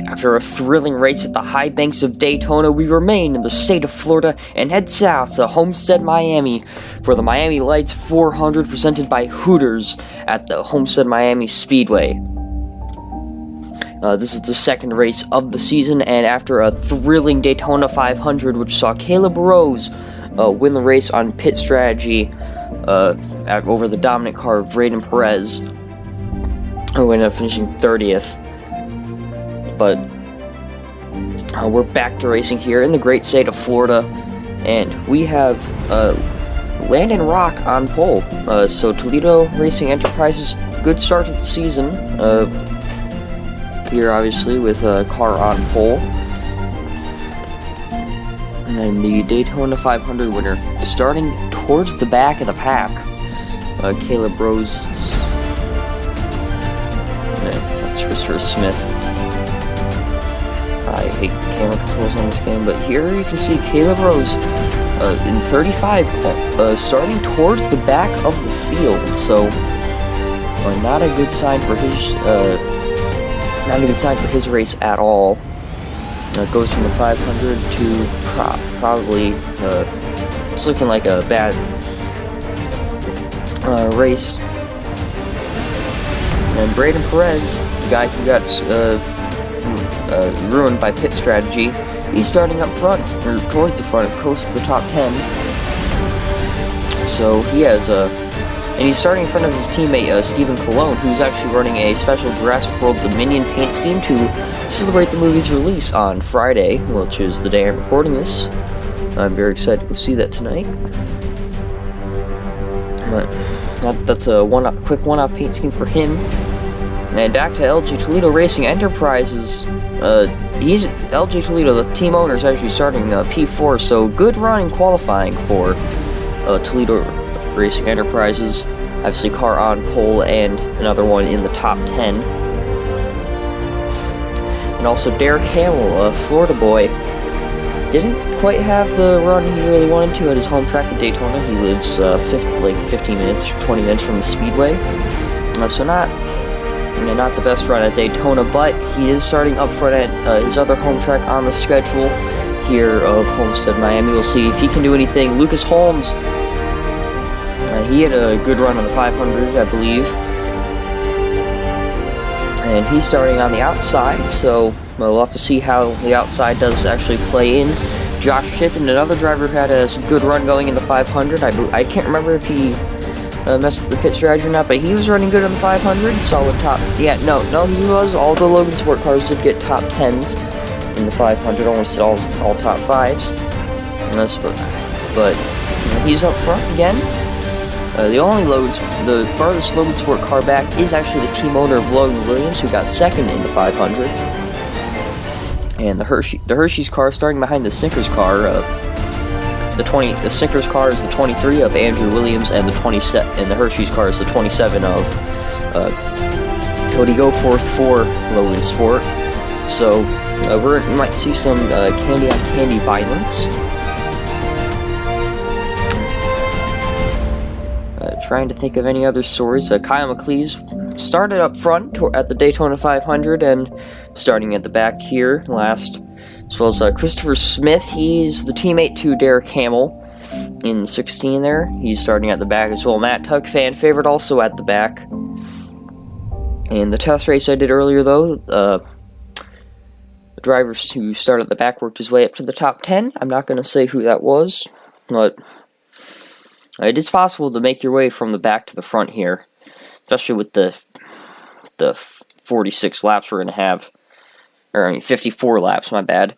After a thrilling race at the high banks of Daytona, we remain in the state of Florida and head south to Homestead-Miami for the Miami Lights 400 presented by Hooters at the Homestead-Miami Speedway. This is the second race of the season, and after a thrilling Daytona 500, which saw Caleb Rose win the race on pit strategy over the dominant car of Bradyn Perez, who ended up finishing 30th. But we're back to racing here in the great state of Florida, and we have Landon Rock on pole. So Toledo Racing Enterprises, good start to the season. Here, obviously, with a car on pole. And the Daytona 500 winner, starting towards the back of the pack, Caleb Rose. That's Christopher Smith. I hate camera controls on this game, but here you can see Caleb Rose in 35, starting towards the back of the field. So, not a good sign for his race at all. Goes from the 500 to probably it's looking like a bad race. And Bradyn Perez, the guy who got ruined by pit strategy, he's starting up front, or towards the front, close to the top 10. So he has and he's starting in front of his teammate Stephen Colon, who's actually running a special Jurassic World Dominion paint scheme to celebrate the movie's release on Friday, which is the day I'm recording this. I'm very excited to go see that tonight. But that's a quick one-off paint scheme for him. And back to LG Toledo Racing Enterprises. LG Toledo, the team owner, is actually starting P4, so good run in qualifying for Toledo Racing Enterprises. Obviously, car on pole and another one in the top 10. And also Derek Hamill, a Florida boy, didn't quite have the run he really wanted to at his home track at Daytona. He lives 15 minutes, 20 minutes from the Speedway. So not the best run at Daytona, but he is starting up front at his other home track on the schedule here of Homestead-Miami. We'll see if he can do anything. Lucas Holmes, he had a good run on the 500, I believe. And he's starting on the outside, so we'll have to see how the outside does actually play in. Josh Chippen, another driver who had a good run going in the 500. I can't remember if he messed up the pit strategy or not, but he was running good on the 500. Solid top. Yeah, no, he was. All the Logan Sport cars did get top 10s in the 500, almost all top 5s. But he's up front again. The farthest Logan Sport car back is actually the team owner of Logan Williams, who got second in the 500. And the Hershey's car starting behind the Sinkers car. The Sinkers car is the 23 of Andrew Williams, and the Hershey's car is the 27 of Cody Goforth for Logan Sport. So we might see some candy-on-candy violence. Trying to think of any other stories. Kyle McLeese started up front at the Daytona 500 and starting at the back here last, as well as Christopher Smith. He's the teammate to Derek Hamill in 16 there. He's starting at the back as well. Matt Tuck, fan favorite, also at the back. In the test race I did earlier, though, the drivers who started at the back worked his way up to the top 10. I'm not going to say who that was, but it is possible to make your way from the back to the front here, especially with the 46 laps we're going to have. 54 laps, my bad.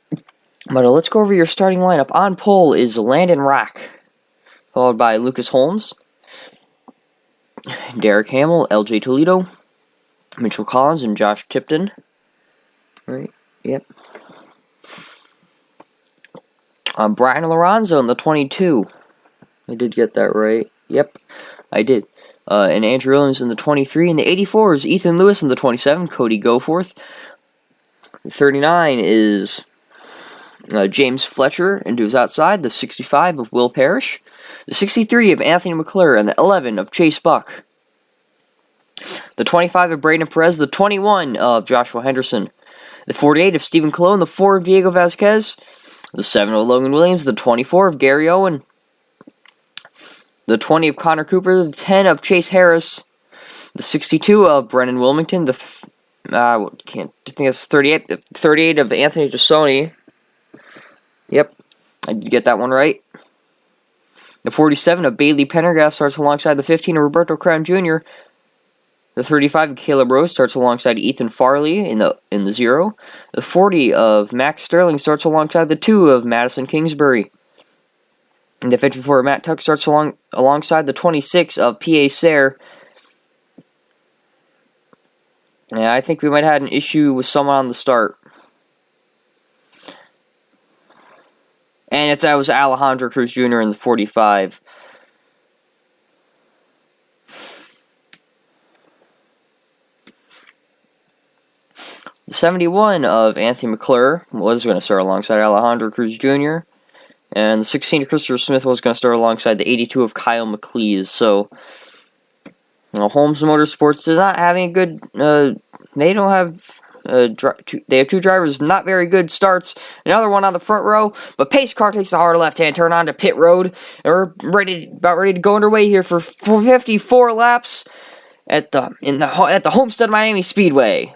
But let's go over your starting lineup. On pole is Landon Rock, followed by Lucas Holmes, Derek Hamill, LJ Toledo, Mitchell Collins, and Josh Tipton. Right, yep. Brian Lorenzo in the 22. I did get that right. Yep, I did. And Andrew Williams in the 23. In the 84 is Ethan Lewis in the 27, Cody Goforth. The 39 is James Fletcher, and who's outside. The 65 of Will Parrish. The 63 of Anthony McClure, and the 11 of Chase Buck. The 25 of Bradyn Perez. The 21 of Joshua Henderson. The 48 of Stephen Cologne. The 4 of Diego Vasquez. The 7 of Logan Williams. The 24 of Gary Owen. The 20 of Connor Cooper. The 10 of Chase Harris. The 62 of Brennan Wilmington. I think that's 38. The 38 of Anthony Tassoni. Yep, I did get that one right. The 47 of Bailey Pendergast starts alongside the 15 of Roberto Crown Jr. The 35 of Caleb Rose starts alongside Ethan Farley in the 0. The 40 of Max Sterling starts alongside the 2 of Madison Kingsbury. And the 54 of Matt Tuck starts alongside the 26 of P.A. Sayre. And I think we might have had an issue with someone on the start. And that was Alejandro Cruz Jr. in the 45. The 71 of Anthony McClure was going to start alongside Alejandro Cruz Jr. And the 16 of Christopher Smith was going to start alongside the 82 of Kyle McLeese. So, Holmes Motorsports is not having a good. They don't have. They have 2 drivers, not very good starts. Another one on the front row, but pace car takes the hard left-hand turn onto pit road, and we're about ready to go underway here for 54 laps at the Homestead-Miami Speedway.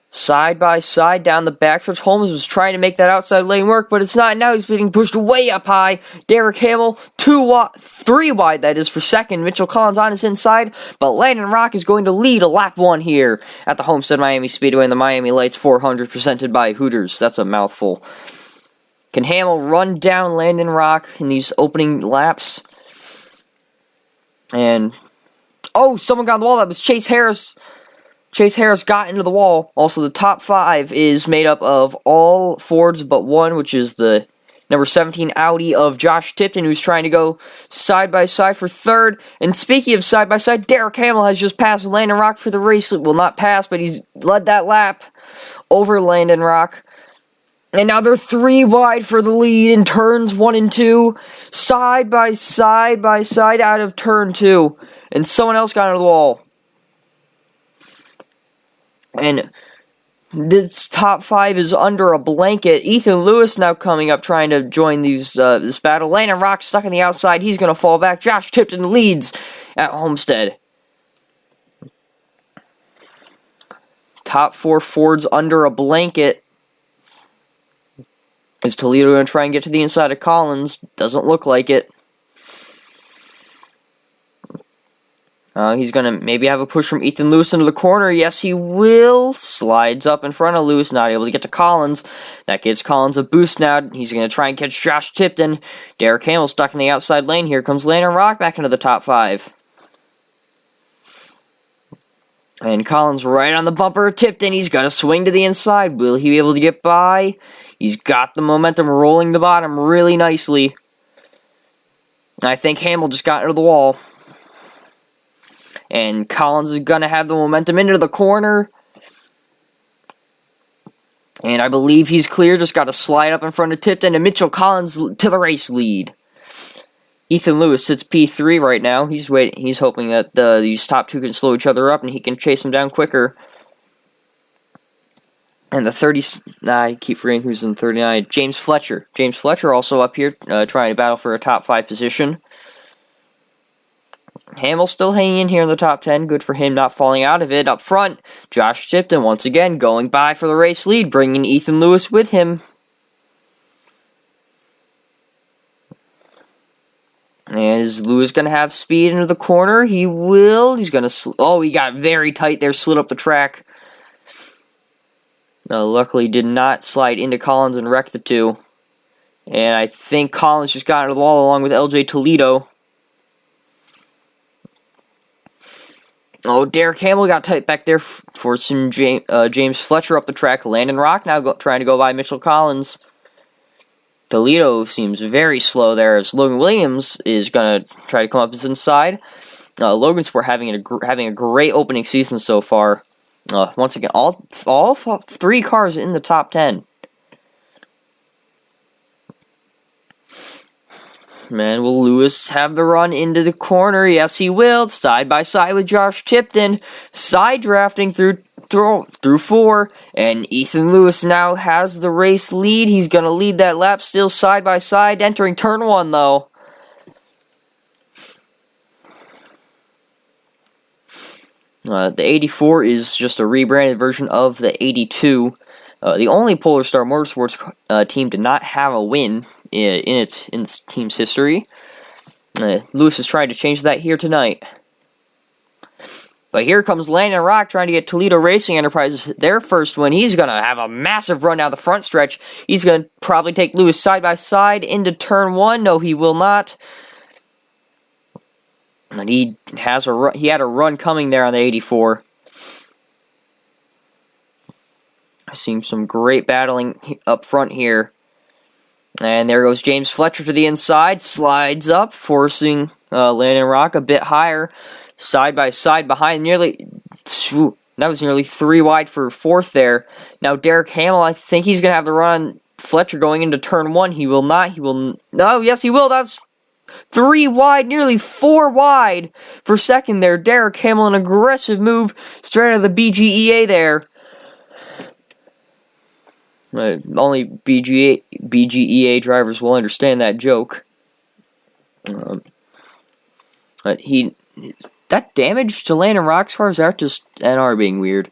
Side by side down the backstretch. Holmes was trying to make that outside lane work, but it's not. Now he's being pushed way up high. Derek Hamill, 3 wide, that is, for second. Mitchell Collins on his inside, but Landon Rock is going to lead a lap 1 here at the Homestead-Miami Speedway in the Miami Lights 400 presented by Hooters. That's a mouthful. Can Hamill run down Landon Rock in these opening laps? And, someone got on the wall. That was Chase Harris. Chase Harris got into the wall. Also, the top 5 is made up of all Fords but one, which is the number 17 Audi of Josh Tipton, who's trying to go side-by-side for third. And speaking of side-by-side, Derek Hamill has just passed Landon Rock for the race. Well, not passed, but he's led that lap over Landon Rock. And now they're 3 wide for the lead in turns 1 and 2. Side-by-side out of turn 2. And someone else got into the wall. And this top 5 is under a blanket. Ethan Lewis now coming up trying to join this battle. Landon Rock stuck on the outside. He's going to fall back. Josh Tipton leads at Homestead. Top 4 Fords under a blanket. Is Toledo going to try and get to the inside of Collins? Doesn't look like it. He's going to maybe have a push from Ethan Lewis into the corner. Yes, he will. Slides up in front of Lewis, not able to get to Collins. That gives Collins a boost now. He's going to try and catch Josh Tipton. Derek Hamill stuck in the outside lane. Here comes Landon Rock back into the top 5. And Collins right on the bumper of Tipton. He's got to swing to the inside. Will he be able to get by? He's got the momentum rolling the bottom really nicely. I think Hamill just got into the wall. And Collins is going to have the momentum into the corner. And I believe he's clear. Just got to slide up in front of Tipton. And Mitchell Collins to the race lead. Ethan Lewis sits P3 right now. He's waiting. He's hoping that these top 2 can slow each other up and he can chase them down quicker. And the 30... I keep forgetting who's in 39. James Fletcher. James Fletcher also up here trying to battle for a top 5 position. Hamill still hanging in here in the top 10. Good for him not falling out of it. Up front, Josh Tipton once again going by for the race lead, bringing Ethan Lewis with him. And is Lewis going to have speed into the corner? He will. He's going to... he got very tight there, slid up the track. Luckily did not slide into Collins and wreck the 2. And I think Collins just got into the wall along with LJ Toledo. Derek Hamill got tight back there, forcing James Fletcher up the track. Landon Rock now trying to go by Mitchell Collins. Toledo seems very slow there, as Logan Williams is going to try to come up his inside. Logansport having a great opening season so far. Once again, all 3 cars in the top 10. Man, will Lewis have the run into the corner? Yes, he will. Side by side with Josh Tipton. Side drafting through 4. And Ethan Lewis now has the race lead. He's going to lead that lap still side by side. Entering turn 1, though. The 84 is just a rebranded version of the 82. The only Polar Star Motorsports team to not have a win in its team's history. Lewis is trying to change that here tonight. But here comes Landon Rock trying to get Toledo Racing Enterprises their first win. He's going to have a massive run down the front stretch. He's going to probably take Lewis side by side into turn 1. No, he will not. And he had a run coming there on the 84. Seeing some great battling up front here. And there goes James Fletcher to the inside. Slides up, forcing Landon Rock a bit higher. Side by side behind. That was nearly 3 wide for 4th there. Now Derek Hamill, I think he's going to have the run. Fletcher going into turn 1. He will not. No, yes, he will. That's 3 wide, nearly 4 wide for 2nd there. Derek Hamill, an aggressive move straight out of the BGEA there. Only BGEA drivers will understand that joke. But that damage to Landon Rock's car, is that just NR being weird?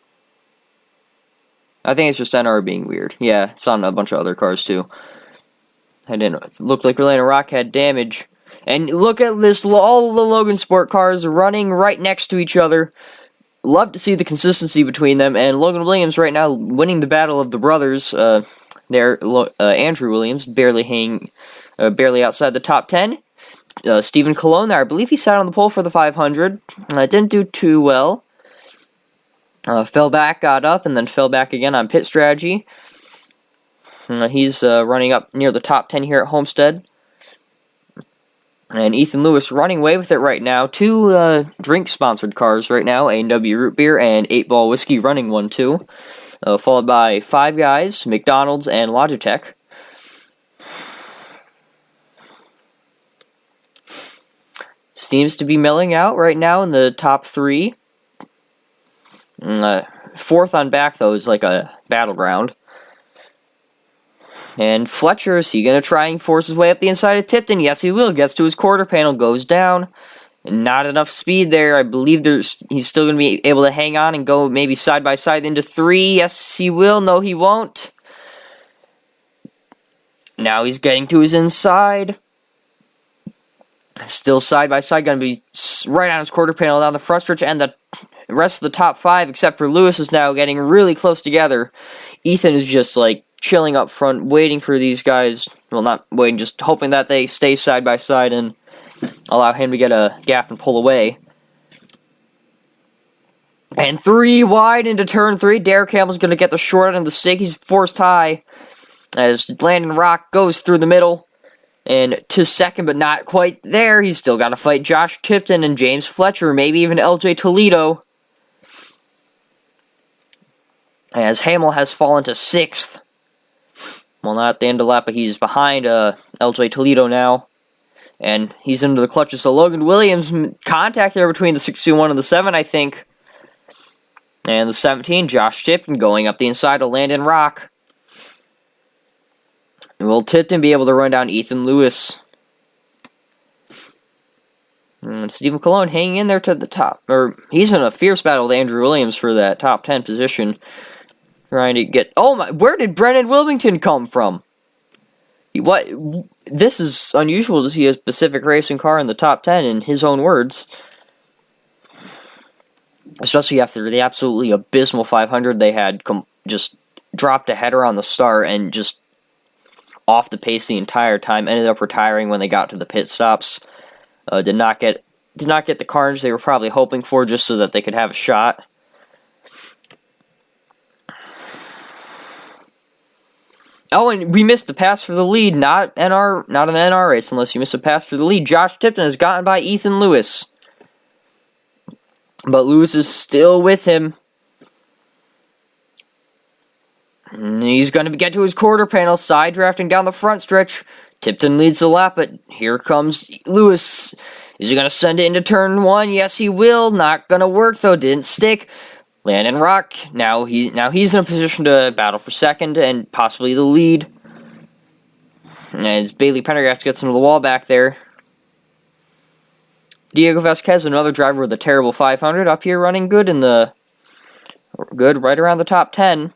I think it's just NR being weird. Yeah, it's on a bunch of other cars too. It looked like Landon Rock had damage. And look at this, all the Logansport cars running right next to each other. Love to see the consistency between them, and Logan Williams right now winning the battle of the brothers. Andrew Williams barely outside the top 10. Stephen Colon there, I believe he sat on the pole for the 500. Didn't do too well. Fell back, got up, and then fell back again on pit strategy. He's running up near the top 10 here at Homestead. And Ethan Lewis running away with it right now. 2 drink-sponsored cars right now. A&W Root Beer and 8 Ball Whiskey running 1-2. Followed by 5 guys, McDonald's and Logitech. Seems to be milling out right now in the top 3. 4th on back, though, is like a battleground. And Fletcher, is he going to try and force his way up the inside of Tipton? Yes, he will. Gets to his quarter panel, goes down. Not enough speed there. I believe he's still going to be able to hang on and go maybe side by side into 3. Yes, he will. No, he won't. Now he's getting to his inside. Still side by side, going to be right on his quarter panel down the front stretch, and the rest of the top 5, except for Lewis, is now getting really close together. Ethan is just like chilling up front, waiting for these guys. Well, not waiting, just hoping that they stay side by side and allow him to get a gap and pull away. And 3 wide into turn 3. Derek Hamill's going to get the short end of the stick. He's forced high as Landon Rock goes through the middle. And to 2nd, but not quite there. He's still got to fight Josh Tipton and James Fletcher, maybe even LJ Toledo. As Hamill has fallen to 6th. Well, not at the end of the lap, but he's behind LJ Toledo now. And he's into the clutches. So Logan Williams, contact there between the 61 and the 7, I think. And the 17, Josh Tipton going up the inside of Landon Rock. Will Tipton be able to run down Ethan Lewis? And Stephen Colon hanging in there to the top. He's in a fierce battle with Andrew Williams for that top 10 position. Trying to get... Oh my... Where did Brennan Wilmington come from? What? This is unusual to see a Pacific Racing car in the top 10, in his own words. Especially after the absolutely abysmal 500 they had just dropped a header on the start and just off the pace the entire time. Ended up retiring when they got to the pit stops. Did not get the carnage they were probably hoping for, just so that they could have a shot. Oh, and we missed the pass for the lead. Not an NR race unless you miss a pass for the lead. Josh Tipton has gotten by Ethan Lewis. But Lewis is still with him. And he's going to get to his quarter panel, side drafting down the front stretch. Tipton leads the lap, but here comes Lewis. Is he going to send it into turn 1? Yes, he will. Not going to work, though. Didn't stick. Landon Rock, now he's in a position to battle for second and possibly the lead. And Bailey Pendergast gets into the wall back there. Diego Vasquez, another driver with a terrible 500, up here running good right around the top 10.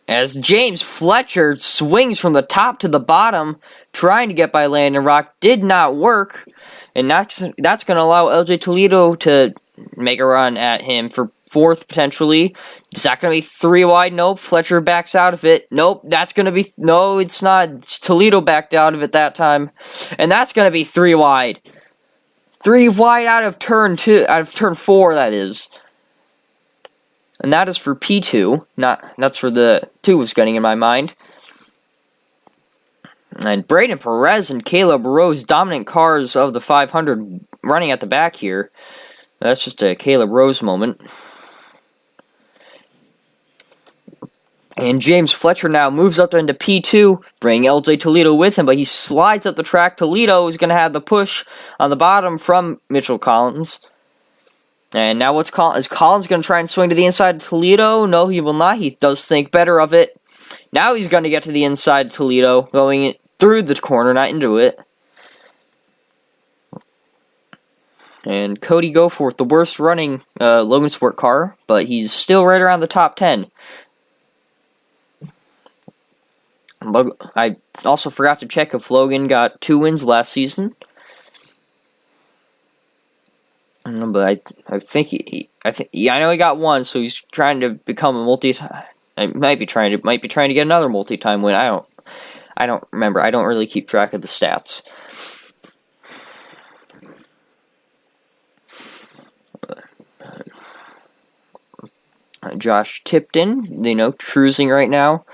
As James Fletcher swings from the top to the bottom, trying to get by Landon Rock, did not work. And that's going to allow LJ Toledo to make a run at him for 4th, potentially. Is that going to be 3 wide? Nope. Fletcher backs out of it. Nope. That's going to be... No, it's not. Toledo backed out of it that time. And that's going to be 3 wide. 3 wide out of turn 4, that is. And that is for P2. That's for the 2 was getting in my mind. And Bradyn Perez and Caleb Rose, dominant cars of the 500, running at the back here. That's just a Caleb Rose moment. And James Fletcher now moves up into P2, bringing LJ Toledo with him, but he slides up the track. Toledo is going to have the push on the bottom from Mitchell Collins. And now is Collins going to try and swing to the inside of Toledo? No, he will not. He does think better of it. Now he's going to get to the inside of Toledo, going through the corner, not into it. And Cody Goforth, the worst running Logan Sport car, but he's still right around the top 10. I also forgot to check if Logan got 2 wins last season. But I think I know he got 1, so he's trying to become a might be trying to get another multi-time win. I don't remember. I don't really keep track of the stats. Josh Tipton, cruising right now.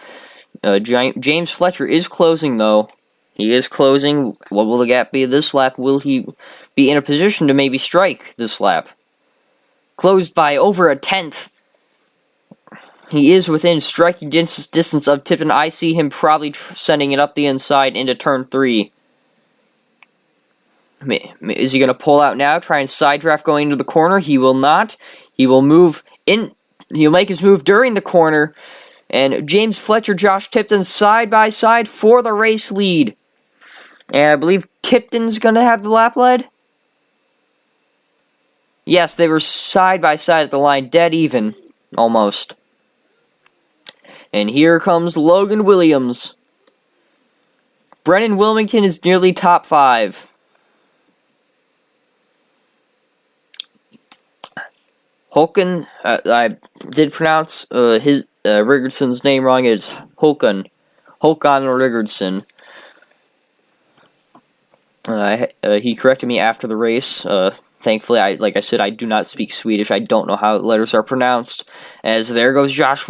James Fletcher is closing, though. He is closing. What will the gap be this lap? Will he be in a position to maybe strike this lap? Closed by over a 10th. He is within striking distance of Tipton. I see him probably sending it up the inside into turn 3. Is he going to pull out now? Try and side draft going into the corner? He will not. He will move in. He'll make his move during the corner. And James Fletcher, Josh Tipton side by side for the race lead. And I believe Tipton's going to have the lap lead. Yes, they were side by side at the line, dead even, almost. And here comes Logan Williams. Brennan Wilmington is nearly top 5. Holken, I did pronounce his Rigardson's name wrong. It's Holkan Riggardson. He corrected me after the race. Thankfully, like I said, I do not speak Swedish. I don't know how letters are pronounced. As there goes Josh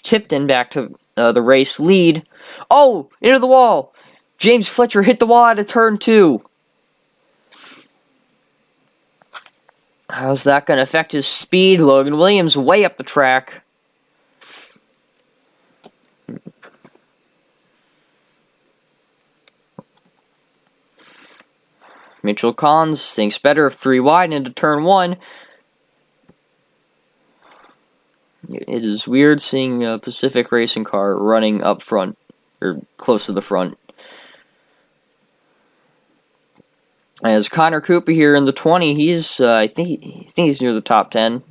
Tipton back to the race lead. Oh, into the wall. James Fletcher hit the wall out of turn 2. How's that going to affect his speed? Logan Williams way up the track. Mitchell Collins thinks better of 3 wide into turn 1. It is weird seeing a Pacific racing car running up front, or close to the front. As Connor Cooper here in the 20, he's I think he's near the top 10.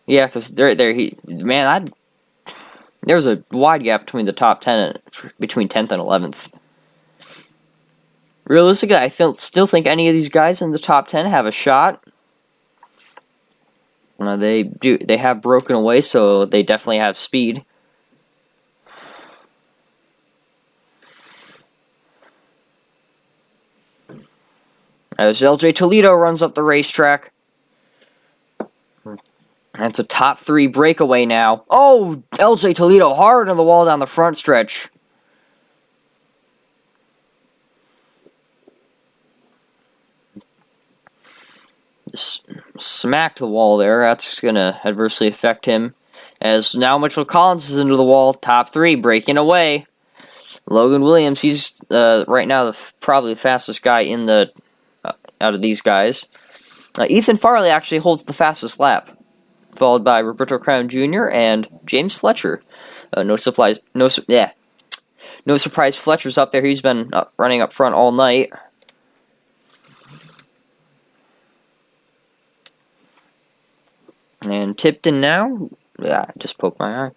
Yeah, because there was a wide gap between the top 10 between 10th and 11th. Realistically, I still think any of these guys in the top 10 have a shot. They have broken away, so they definitely have speed. As LJ Toledo runs up the racetrack. That's a top 3 breakaway now. Oh, LJ Toledo hard on the wall down the front stretch. Smacked the wall there. That's going to adversely affect him. As now Mitchell Collins is into the wall. Top 3 breaking away. Logan Williams, he's right now probably the fastest guy in the out of these guys. Ethan Farley actually holds the fastest lap, followed by Roberto Crown Jr. and James Fletcher. No surprise, Fletcher's up there. He's been running up front all night. And Tipton now, just poked my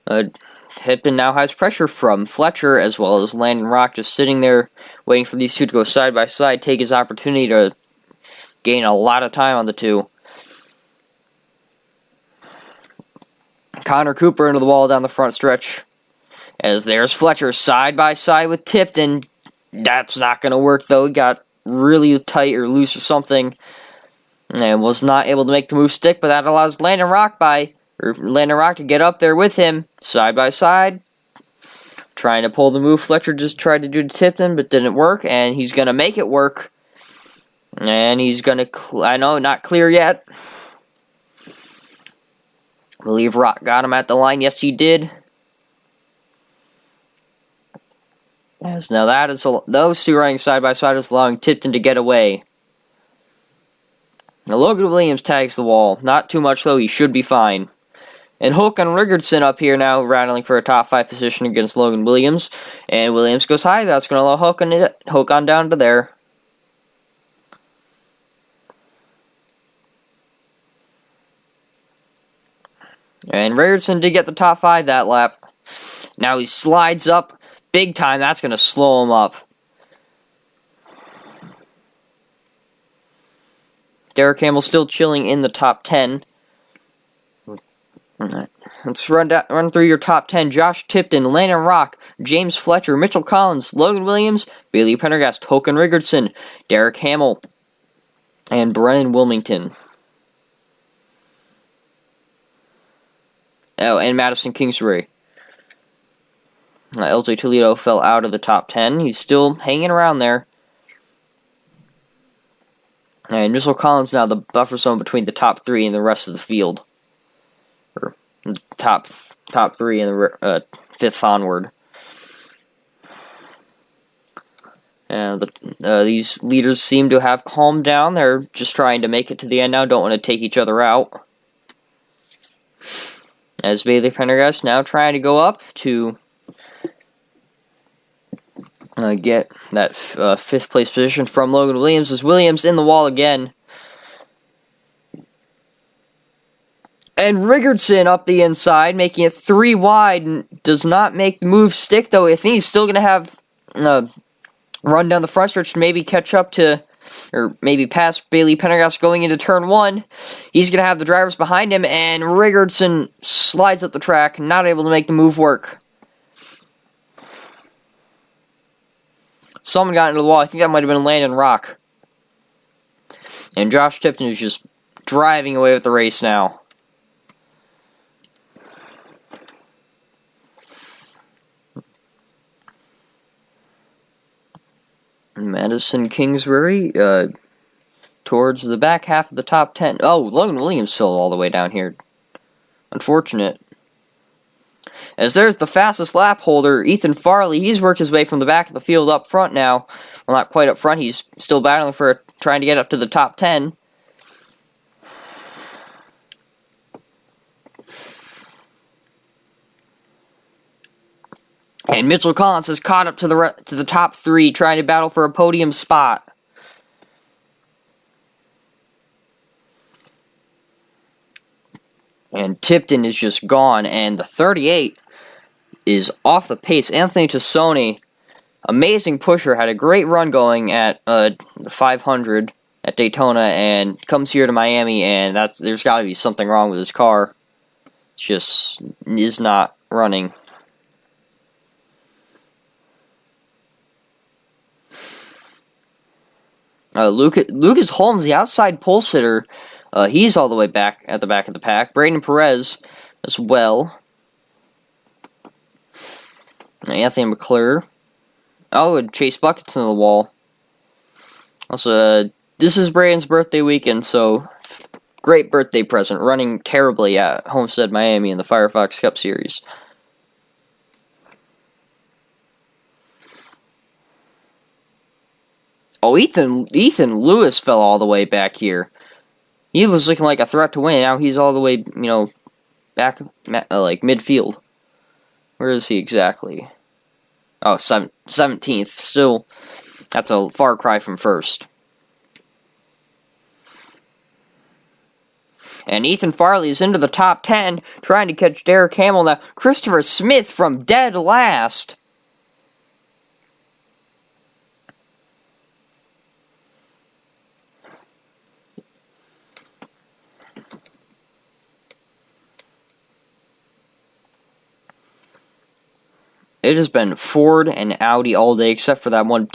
eye. Tipton now has pressure from Fletcher as well as Landon Rock, just sitting there waiting for these two to go side by side, take his opportunity to gain a lot of time on the two. Connor Cooper into the wall down the front stretch. As there's Fletcher side by side with Tipton. That's not going to work though. He got really tight or loose or something and was not able to make the move stick, but that allows Landon Rock to get up there with him, side by side, trying to pull the move Fletcher just tried to do to Tipton, but didn't work, and he's going to make it work. And he's going to, not clear yet. I believe Rock got him at the line. Yes, he did. Yes, now that is, those two running side by side is allowing Tipton to get away. Now Logan Williams tags the wall. Not too much though, he should be fine. And Hook and Rigardson up here now rattling for a top 5 position against Logan Williams. And Williams goes high. That's going to allow Hook on down to there. And Rigardson did get the top 5 that lap. Now he slides up big time. That's going to slow him up. Derek Hamill still chilling in the top 10. Let's run through your top 10. Josh Tipton, Landon Rock, James Fletcher, Mitchell Collins, Logan Williams, Bailey Pendergast, Hoke and Rigardson, Derek Hamill, and Brennan Wilmington. Oh, and Madison Kingsbury. LJ Toledo fell out of the top 10. He's still hanging around there. And Mitchell Collins now the buffer zone between the top 3 and the rest of the field. Or top 3 and the 5th onward. And these leaders seem to have calmed down. They're just trying to make it to the end now. Don't want to take each other out. As Bailey Pendergast now trying to go up to get that 5th place position from Logan Williams. As Williams in the wall again. And Rigardson up the inside, making it 3 wide, and does not make the move stick, though. I think he's still going to have run down the front stretch to maybe catch up to, or maybe pass Bailey Pendergast going into turn 1. He's going to have the drivers behind him, and Rigardson slides up the track, not able to make the move work. Someone got into the wall. I think that might have been Landon Rock. And Josh Tipton is just driving away with the race now. Madison Kingsbury towards the back half of the top 10. Oh, Logan Williams fell all the way down here. Unfortunate. As there's the fastest lap holder, Ethan Farley. He's worked his way from the back of the field up front now. Well, not quite up front. He's still battling for trying to get up to the top 10. And Mitchell Collins has caught up to the top 3, trying to battle for a podium spot. And Tipton is just gone, and the 38 is off the pace. Anthony Tassoni, amazing pusher, had a great run going at the 500 at Daytona, and comes here to Miami, and there's got to be something wrong with his car. It just is not running. Lucas Holmes, the outside pole sitter, He's all the way back at the back of the pack. Bradyn Perez as well. Anthony McClure. Oh, and Chase Bucket's in the wall. Also, this is Bradyn's birthday weekend, so great birthday present. Running terribly at Homestead-Miami in the Firefox Cup Series. Oh, Ethan Lewis fell all the way back here. He was looking like a threat to win. Now he's all the way, back, like, midfield. Where is he exactly? Oh, 17th. Still, that's a far cry from first. And Ethan Farley is into the top 10, trying to catch Derek Hamill now. Christopher Smith from dead last. It has been Ford and Audi all day, except for that one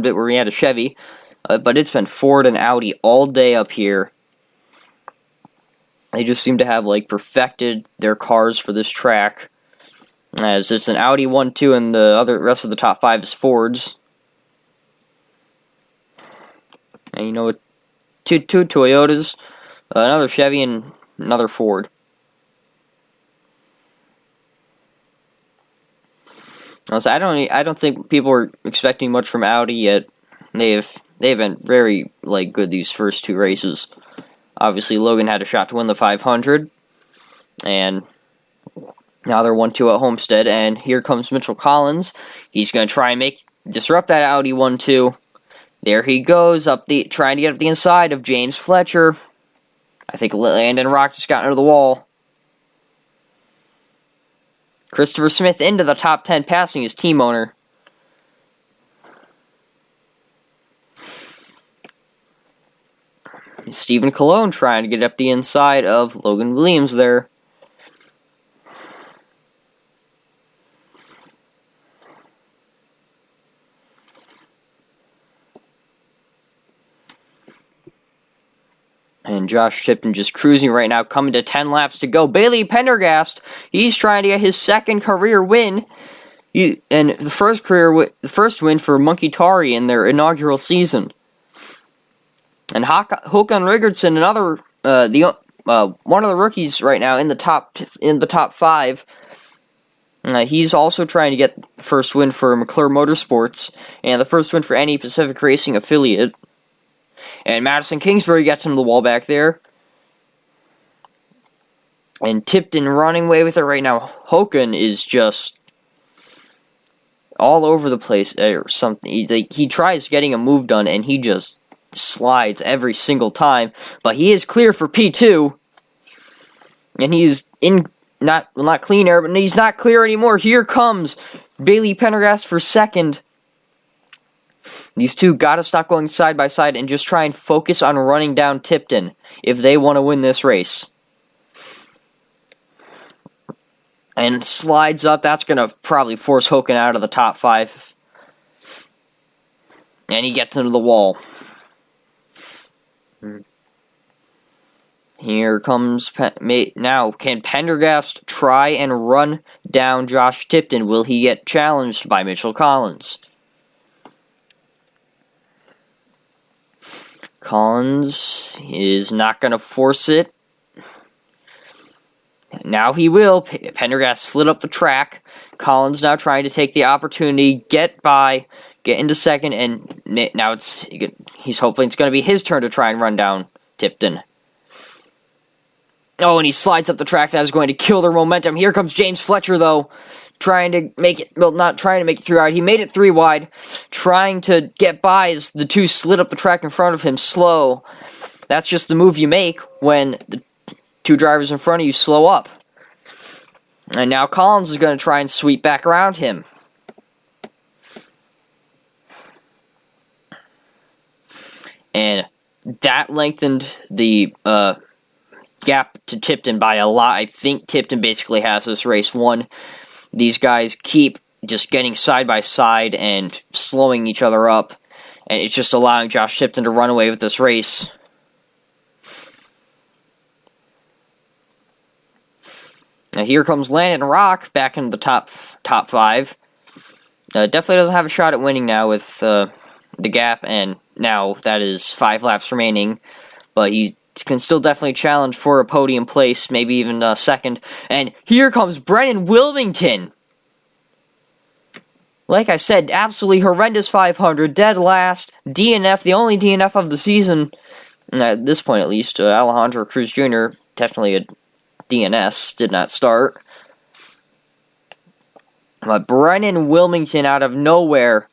bit where we had a Chevy. But it's been Ford and Audi all day up here. They just seem to have perfected their cars for this track, as it's an Audi 1-2, and the rest of the top 5 is Fords. And two Toyotas, another Chevy, and another Ford. Also, I don't think people are expecting much from Audi yet. They've been very good these first 2 races. Obviously, Logan had a shot to win the 500, and now they're 1-2 at Homestead. And here comes Mitchell Collins. He's going to try and disrupt that Audi 1-2. There he goes trying to get up the inside of James Fletcher. I think Landon Rock just got under the wall. Christopher Smith into the top 10, passing his team owner. Stephen Colon trying to get up the inside of Logan Williams there. And Josh Tipton just cruising right now, coming to 10 laps to go. Bailey Pendergast, he's trying to get his second career win. And the first win for Monkey Tari in their inaugural season. And Håkan Rigardson, one of the rookies right now in the top 5. He's also trying to get the first win for McClure Motorsports and the first win for any Pacific Racing affiliate. And Madison Kingsbury gets into the wall back there. And Tipton running away with it right now. Håkan is just all over the place or something. He tries getting a move done and he just slides every single time. But he is clear for P2. And he's not clean air, but he's not clear anymore. Here comes Bailey Pendergast for second. These two gotta stop going side by side and just try and focus on running down Tipton if they want to win this race. And slides up. That's gonna probably force Håkan out of the top 5. And he gets into the wall. Here comes now. Can Pendergast try and run down Josh Tipton? Will he get challenged by Mitchell Collins? Collins is not going to force it. Now he will. Pendergast slid up the track. Collins now trying to take the opportunity, get into second, and now he's hoping it's going to be his turn to try and run down Tipton. Oh, and he slides up the track. That is going to kill their momentum. Here comes James Fletcher, though, not trying to make it through out. He made it 3 wide, trying to get by as the two slid up the track in front of him slow. That's just the move you make when the 2 drivers in front of you slow up. And now Collins is going to try and sweep back around him. And that lengthened the gap to Tipton by a lot. I think Tipton basically has this race won. These guys keep just getting side by side and slowing each other up, and it's just allowing Josh Tipton to run away with this race. Now here comes Landon Rock back into the top 5. Definitely doesn't have a shot at winning now with the gap, and now that is 5 laps remaining. But he can still definitely challenge for a podium place, maybe even second. And here comes Brennan Wilmington. Like I said, absolutely horrendous 500, dead last, DNF, the only DNF of the season, at this point at least. Alejandro Cruz Jr., technically a DNS, did not start. But Brennan Wilmington out of nowhere,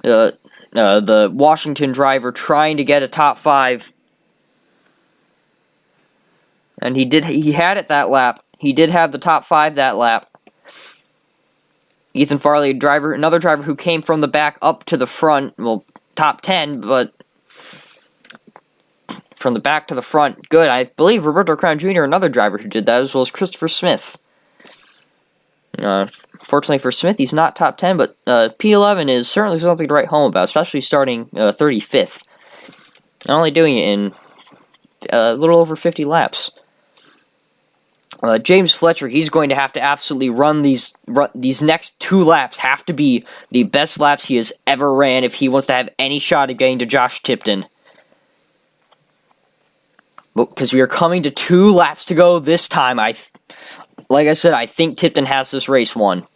the Washington driver trying to get a top 5. And he had it that lap. He did have the top 5 that lap. Ethan Farley, another driver who came from the back up to the front, well, top 10, but from the back to the front, good. I believe Roberto Crown Jr., another driver who did that, as well as Christopher Smith. Fortunately for Smith, he's not top 10, but P11 is certainly something to write home about, especially starting 35th. And only doing it in a little over 50 laps. James Fletcher, he's going to have to absolutely run these next 2 laps, have to be the best laps he has ever ran if he wants to have any shot at getting to Josh Tipton. Because we are coming to 2 laps to go this time. Like I said, I think Tipton has this race won.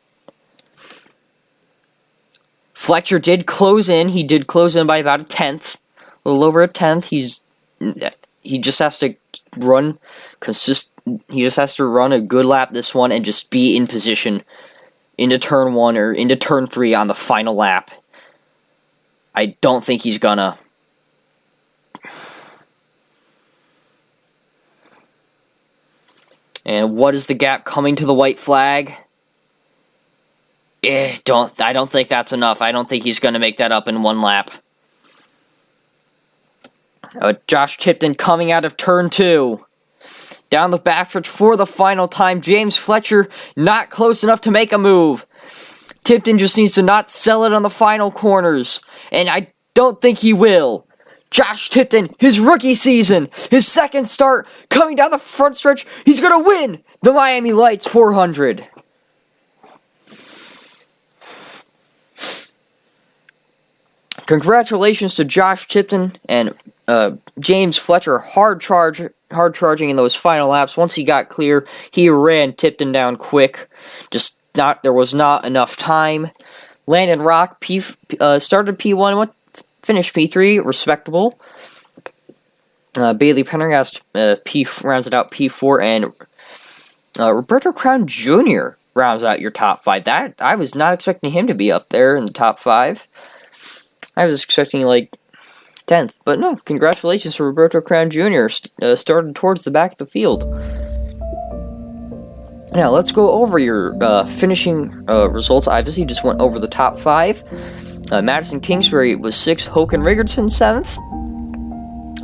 Fletcher did close in. He did close in by about a 10th. A little over a 10th. He just has to run He just has to run a good lap this one and just be in position into turn 1 or into turn 3 on the final lap. I don't think he's gonna. And what is the gap coming to the white flag? I don't think that's enough. I don't think he's gonna make that up in 1 lap. Josh Tipton coming out of turn 2. Down the backstretch for the final time. James Fletcher not close enough to make a move. Tipton just needs to not sell it on the final corners. And I don't think he will. Josh Tipton, his rookie season, his second start, coming down the front stretch. He's going to win the Miami Lights 400. Congratulations to Josh Tipton and James Fletcher, hard charging in those final laps. Once he got clear, he ran Tipton down quick. There was not enough time. Landon Rock started P1, finished P3, respectable. Bailey Pendergast rounds it out P4, and Roberto Crown Jr. rounds out your top 5. That I was not expecting him to be up there in the top 5. I was expecting 10th, but no, congratulations to Roberto Crown Jr. Started towards the back of the field. Now, let's go over your finishing results. I obviously just went over the top 5. Madison Kingsbury was 6th, Håkan Riggerson 7th,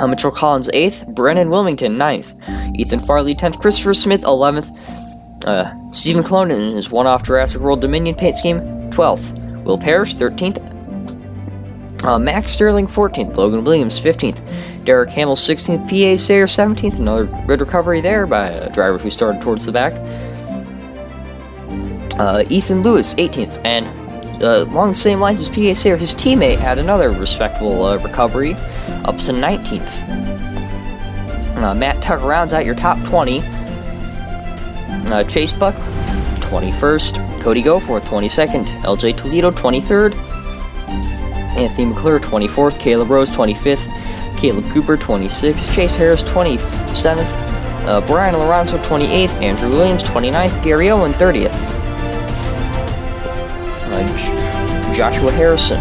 Mitchell Collins 8th, Brennan Wilmington 9th, Ethan Farley 10th, Christopher Smith 11th, Stephen Clone in his one-off Jurassic World Dominion paint scheme 12th, Will Parrish 13th, Max Sterling 14th, Logan Williams 15th, Derek Hamill 16th, P.A. Sayer 17th, another good recovery there by a driver who started towards the back, Ethan Lewis 18th, and along the same lines as P.A. Sayer, his teammate had another respectable recovery, up to 19th. Matt Tucker rounds out your top 20. Chase Buck, 21st. Cody Goforth, 22nd. LJ Toledo, 23rd. Anthony McClure, 24th. Caleb Rose, 25th. Caleb Cooper, 26th. Chase Harris, 27th. Brian Lorenzo, 28th. Andrew Williams, 29th. Gary Owen, 30th. Joshua Harrison,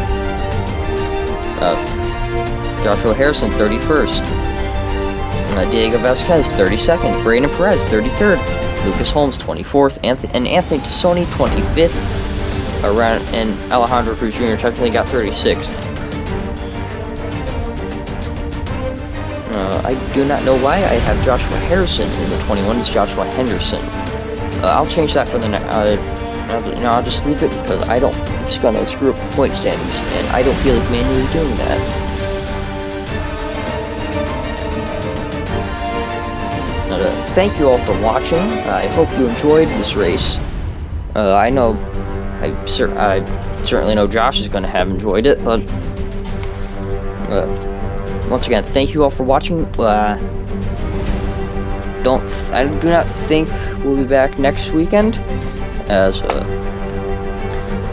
31st. Diego Vasquez, 32nd. Bradyn Perez, 33rd. Lucas Holmes, 24th. And Anthony Tassoni, 25th. And Alejandro Cruz Jr. technically got 36th. I do not know why I have Joshua Harrison in the 21. It's Joshua Henderson. I'll change that for the next. I'll just leave it because it's gonna screw up the point standings, and I don't feel like manually doing that. thank you all for watching. I hope you enjoyed this race. I certainly know Josh is going to have enjoyed it, but once again, thank you all for watching. I do not think we'll be back next weekend, as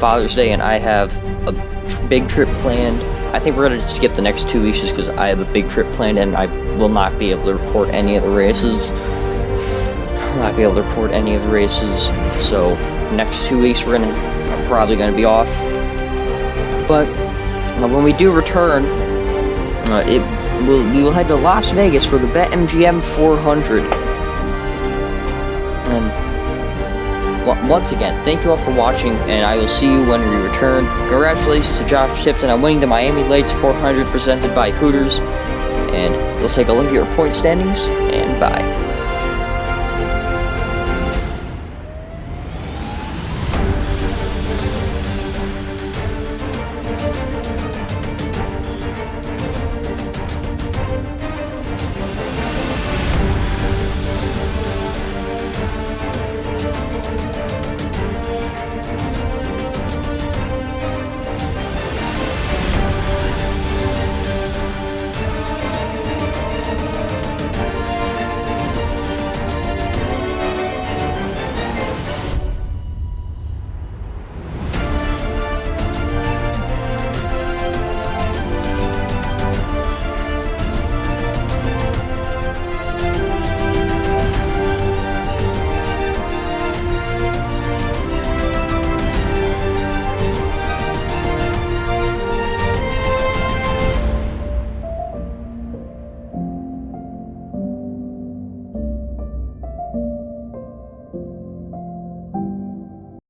Father's Day, and I have a big trip planned. I think we're going to skip the next 2 weeks just because I have a big trip planned, and I will not be able to report any of the races. So next 2 weeks I'm probably going to be off. But when we do return, we will head to Las Vegas for the BetMGM 400. And once again, thank you all for watching, and I will see you when we return. Congratulations to Josh Tipton on winning the Miami Lakes 400 presented by Hooters. And let's take a look at your point standings, and bye.